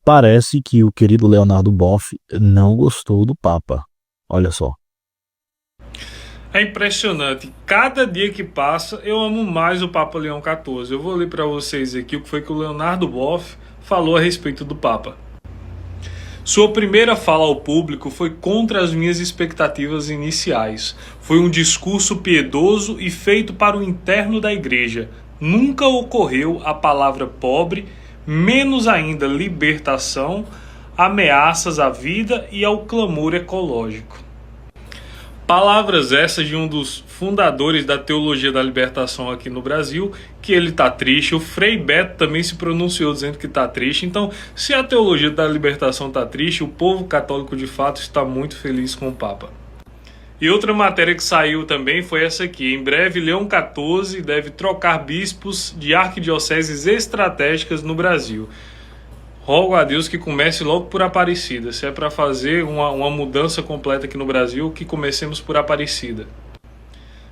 Parece que o querido Leonardo Boff não gostou do Papa. Olha só. É impressionante. Cada dia que passa, eu amo mais o Papa Leão XIV. Eu vou ler para vocês aqui o que foi que o Leonardo Boff falou a respeito do Papa. Sua primeira fala ao público foi contra as minhas expectativas iniciais. Foi um discurso piedoso e feito para o interno da igreja. Nunca ocorreu a palavra pobre, menos ainda libertação, ameaças à vida e ao clamor ecológico. Palavras essas de um dos fundadores da teologia da libertação aqui no Brasil, que ele tá triste. O Frei Beto também se pronunciou dizendo que tá triste. Então, se a teologia da libertação tá triste, o povo católico de fato está muito feliz com o Papa. E outra matéria que saiu também foi essa aqui. Em breve, Leão XIV deve trocar bispos de arquidioceses estratégicas no Brasil. Rogo a Deus que comece logo por Aparecida. Se é para fazer uma mudança completa aqui no Brasil, que comecemos por Aparecida.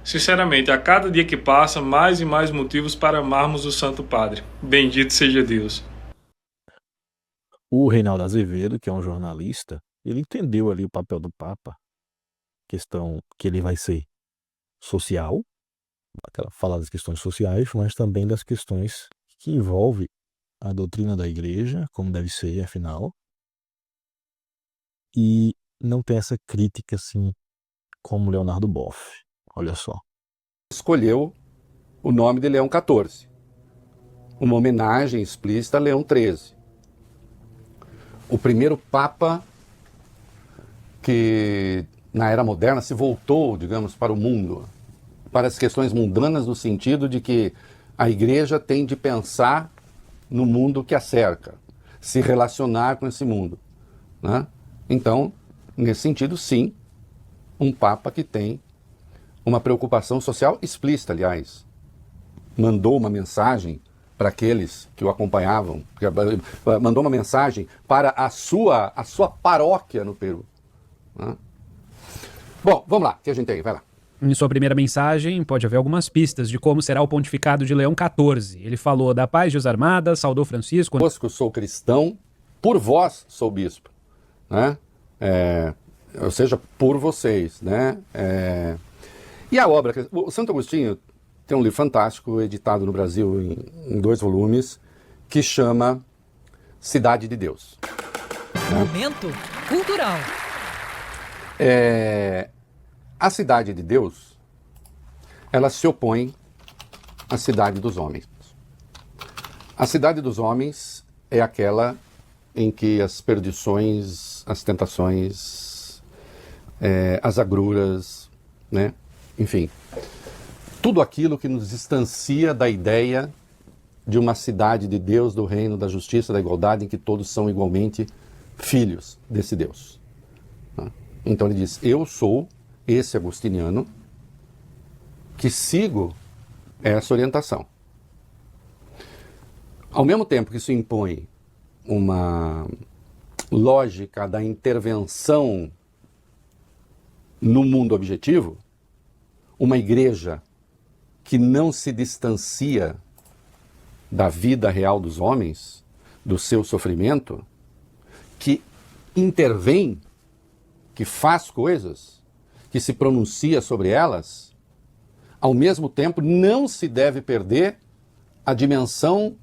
Sinceramente, a cada dia que passa, mais e mais motivos para amarmos o Santo Padre. Bendito seja Deus. O Reinaldo Azevedo, que é um jornalista, ele entendeu ali o papel do Papa, questão que ele vai ser social, falar das questões sociais, mas também das questões que envolvem a doutrina da igreja, como deve ser, afinal, e não tem essa crítica assim como Leonardo Boff. Olha só. Escolheu o nome de Leão XIV, uma homenagem explícita a Leão XIII, o primeiro Papa que na era moderna se voltou, digamos, para o mundo, para as questões mundanas, no sentido de que a igreja tem de pensar no mundo que a cerca, se relacionar com esse mundo, né? Então, nesse sentido, sim, um Papa que tem uma preocupação social explícita, aliás. Mandou uma mensagem para aqueles que o acompanhavam, mandou uma mensagem para a sua paróquia no Peru, né? Bom, vamos lá, o que a gente tem? Vai lá. Em sua primeira mensagem, pode haver algumas pistas de como será o pontificado de Leão XIV. Ele falou da paz de Deus armada, saudou Francisco. Convosco sou cristão, por vós sou bispo, né? Ou seja, por vocês, né? E a obra, o Santo Agostinho tem um livro fantástico, editado no Brasil em 2 volumes, que chama Cidade de Deus. Momento cultural. A cidade de Deus, ela se opõe à cidade dos homens. A cidade dos homens é aquela em que as perdições, as tentações, as agruras, né? Enfim, tudo aquilo que nos distancia da ideia de uma cidade de Deus, do reino, da justiça, da igualdade, em que todos são igualmente filhos desse Deus. Então ele diz, eu sou esse agostiniano que sigo essa orientação. Ao mesmo tempo que isso impõe uma lógica da intervenção no mundo objetivo, uma igreja que não se distancia da vida real dos homens, do seu sofrimento, que intervém, que faz coisas, que se pronuncia sobre elas, ao mesmo tempo não se deve perder a dimensão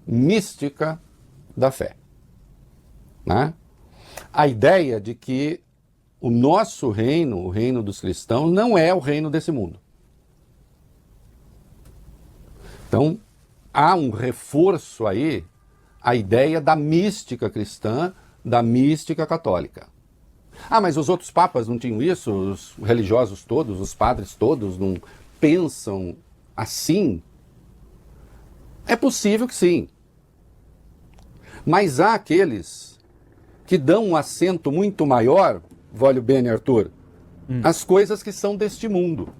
mística da fé, né? A ideia de que o nosso reino, o reino dos cristãos, não é o reino desse mundo. Então, há um reforço aí, a ideia da mística cristã, da mística católica. Ah, mas os outros papas não tinham isso? Os religiosos todos, os padres todos não pensam assim? É possível que sim. Mas há aqueles que dão um acento muito maior, Vólio Bene Arthur, às coisas que são deste mundo.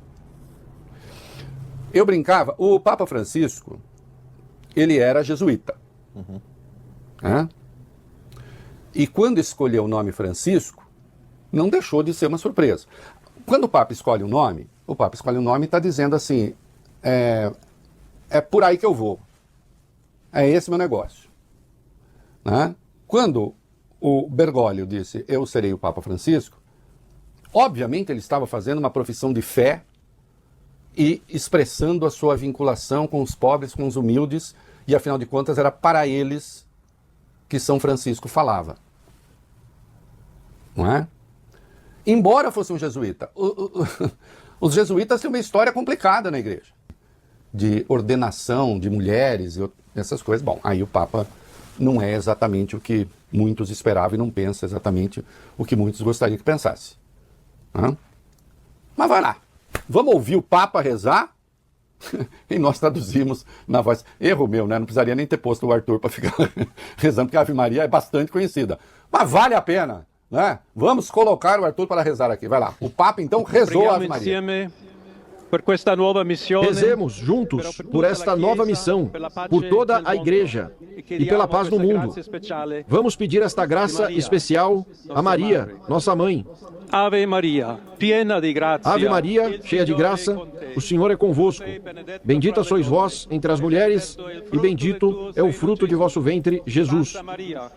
Eu brincava, o Papa Francisco, ele era jesuíta. Né? E quando escolheu o nome Francisco, não deixou de ser uma surpresa. Quando o Papa escolhe um nome, e está dizendo assim, é por aí que eu vou. É esse meu negócio. Né? Quando o Bergoglio disse, eu serei o Papa Francisco, obviamente ele estava fazendo uma profissão de fé e expressando a sua vinculação com os pobres, com os humildes, e afinal de contas era para eles que São Francisco falava. Não é? Embora fosse um jesuíta, os jesuítas têm uma história complicada na igreja, de ordenação de mulheres e essas coisas. Bom, aí o Papa não é exatamente o que muitos esperavam e não pensa exatamente o que muitos gostariam que pensasse. Mas vai lá, vamos ouvir o Papa rezar? E nós traduzimos na voz. Erro meu, né? Não precisaria nem ter posto o Arthur para ficar rezando, porque a Ave Maria é bastante conhecida. Mas vale a pena, né? Vamos colocar o Arthur para rezar aqui. Vai lá. O Papa, então, rezou a Ave Maria. Rezemos juntos por esta nova missão, por toda a Igreja e pela paz no mundo. Vamos pedir esta graça especial a Maria, nossa mãe. Ave Maria, piena de graça. Ave Maria, cheia de graça, o Senhor é convosco. Bendita sois vós entre as mulheres, e bendito é o fruto de vosso ventre, Jesus.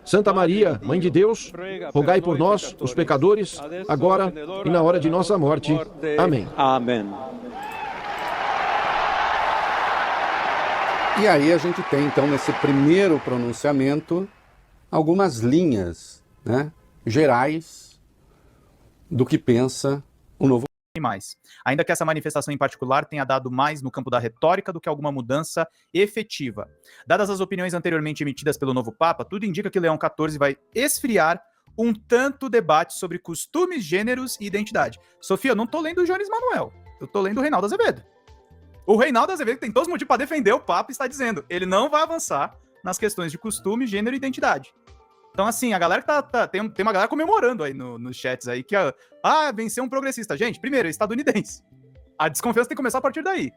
Santa Maria, Mãe de Deus, rogai por nós, os pecadores, agora e na hora de nossa morte. Amém. Amém. E aí a gente tem, então, nesse primeiro pronunciamento, algumas linhas, né, gerais do que pensa o novo. Mais. Ainda que essa manifestação em particular tenha dado mais no campo da retórica do que alguma mudança efetiva. Dadas as opiniões anteriormente emitidas pelo novo Papa, tudo indica que Leão XIV vai esfriar um tanto debate sobre costumes, gêneros e identidade. Sofia, eu não tô lendo o Jones Manuel, eu tô lendo o Reinaldo Azevedo. O Reinaldo Azevedo tem todos os motivos para defender o Papa e está dizendo, ele não vai avançar nas questões de costume, gênero e identidade. Então, assim, a galera que tem uma galera comemorando aí nos chats aí que, venceu um progressista. Gente, primeiro, é estadunidense. A desconfiança tem que começar a partir daí.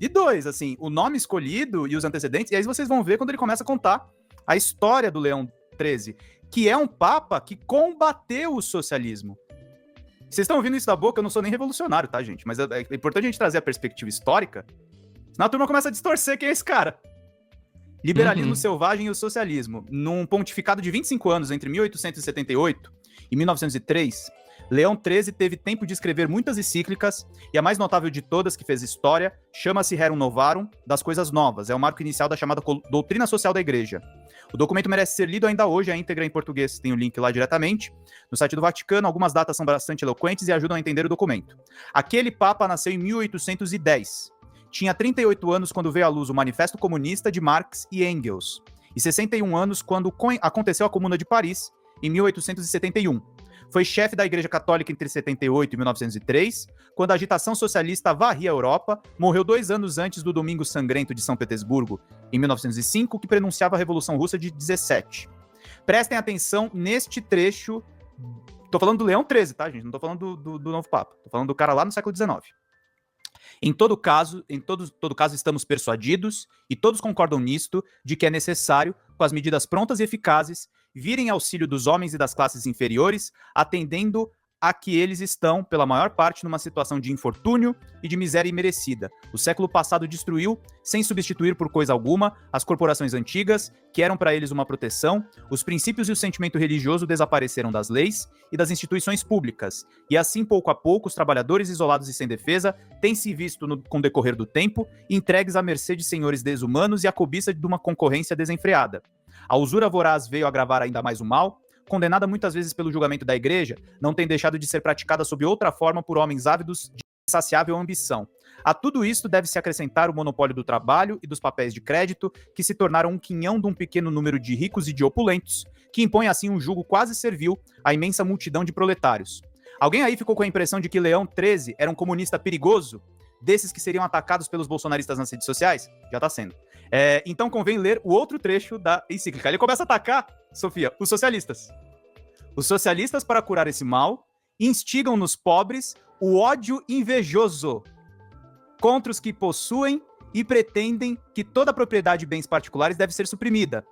E dois, assim, o nome escolhido e os antecedentes, e aí vocês vão ver quando ele começa a contar a história do Leão XIII, que é um Papa que combateu o socialismo. Vocês estão ouvindo isso da boca, eu não sou nem revolucionário, tá, gente? Mas é importante a gente trazer a perspectiva histórica, senão a turma começa a distorcer quem é esse cara. Liberalismo selvagem e o socialismo. Num pontificado de 25 anos, entre 1878 e 1903, Leão XIII teve tempo de escrever muitas encíclicas, e a mais notável de todas que fez história chama-se Rerum Novarum, das coisas novas. É o marco inicial da chamada doutrina social da Igreja. O documento merece ser lido ainda hoje, a íntegra em português. Tem o link lá diretamente. No site do Vaticano, algumas datas são bastante eloquentes e ajudam a entender o documento. Aquele Papa nasceu em 1810. Tinha 38 anos quando veio à luz o Manifesto Comunista de Marx e Engels, e 61 anos quando aconteceu a Comuna de Paris, em 1871. Foi chefe da Igreja Católica entre 78 e 1903, quando a agitação socialista varria a Europa. Morreu 2 anos antes do Domingo Sangrento de São Petersburgo, em 1905, que prenunciava a Revolução Russa de 17. Prestem atenção neste trecho. Tô falando do Leão XIII, tá, gente? Não tô falando do novo Papa. Tô falando do cara lá no século XIX. Em todo caso, estamos persuadidos, e todos concordam nisto, de que é necessário, com as medidas prontas e eficazes, vir em auxílio dos homens e das classes inferiores, atendendo a que eles estão, pela maior parte, numa situação de infortúnio e de miséria imerecida. O século passado destruiu, sem substituir por coisa alguma, as corporações antigas, que eram para eles uma proteção. Os princípios e o sentimento religioso desapareceram das leis e das instituições públicas. E assim, pouco a pouco, os trabalhadores isolados e sem defesa têm se visto, com o decorrer do tempo, entregues à mercê de senhores desumanos e à cobiça de uma concorrência desenfreada. A usura voraz veio agravar ainda mais o mal. Condenada muitas vezes pelo julgamento da Igreja, não tem deixado de ser praticada sob outra forma por homens ávidos de insaciável ambição. A tudo isto deve-se acrescentar o monopólio do trabalho e dos papéis de crédito, que se tornaram um quinhão de um pequeno número de ricos e de opulentos, que impõe assim um jugo quase servil à imensa multidão de proletários. Alguém aí ficou com a impressão de que Leão XIII era um comunista perigoso, desses que seriam atacados pelos bolsonaristas nas redes sociais? Já tá sendo. Então convém ler o outro trecho da encíclica. Ele começa a atacar, Sofia, os socialistas. Os socialistas, para curar esse mal, instigam nos pobres o ódio invejoso contra os que possuem e pretendem que toda a propriedade de bens particulares deve ser suprimida,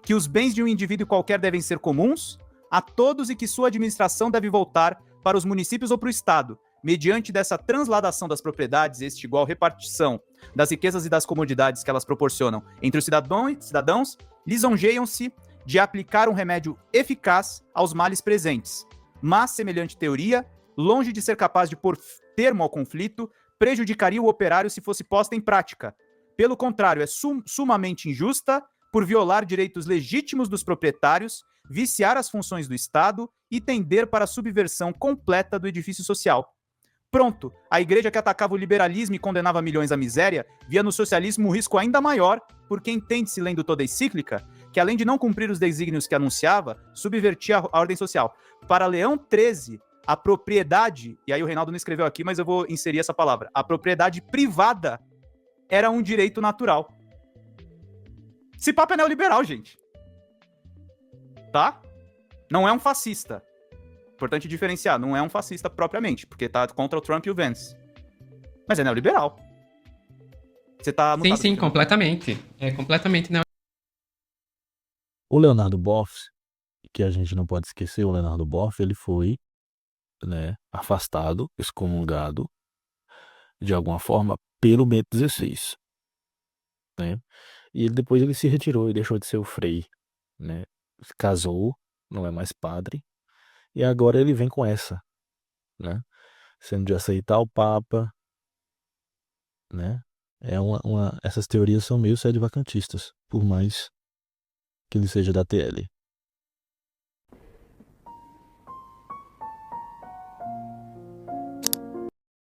que os bens de um indivíduo qualquer devem ser comuns a todos e que sua administração deve voltar para os municípios ou para o Estado. Mediante dessa transladação das propriedades, este igual repartição das riquezas e das comodidades que elas proporcionam entre os cidadãos, lisonjeiam-se de aplicar um remédio eficaz aos males presentes. Mas semelhante teoria, longe de ser capaz de pôr termo ao conflito, prejudicaria o operário se fosse posta em prática. Pelo contrário, é sumamente injusta por violar direitos legítimos dos proprietários, viciar as funções do Estado e tender para a subversão completa do edifício social. Pronto, a igreja que atacava o liberalismo e condenava milhões à miséria via no socialismo um risco ainda maior, porque entende-se, lendo toda a encíclica, que além de não cumprir os desígnios que anunciava, subvertia a ordem social. Para Leão XIII, a propriedade, e aí o Reinaldo não escreveu aqui, mas eu vou inserir essa palavra, a propriedade privada era um direito natural. Esse papo é neoliberal, gente. Tá? Não é um fascista. Importante diferenciar, não é um fascista propriamente, porque tá contra o Trump e o Vance. Mas é neoliberal. Você tá mutado. Sim, completamente. É completamente neoliberal. O Leonardo Boff, que a gente não pode esquecer, o Leonardo Boff, ele foi, né, afastado, excomungado, de alguma forma, pelo Bento XVI, né? E depois ele se retirou e deixou de ser o frei, né? Se casou, não é mais padre, e agora ele vem com essa, né? Sendo de aceitar o Papa, né? Essas teorias são meio sede-vacantistas, por mais que ele seja da TL.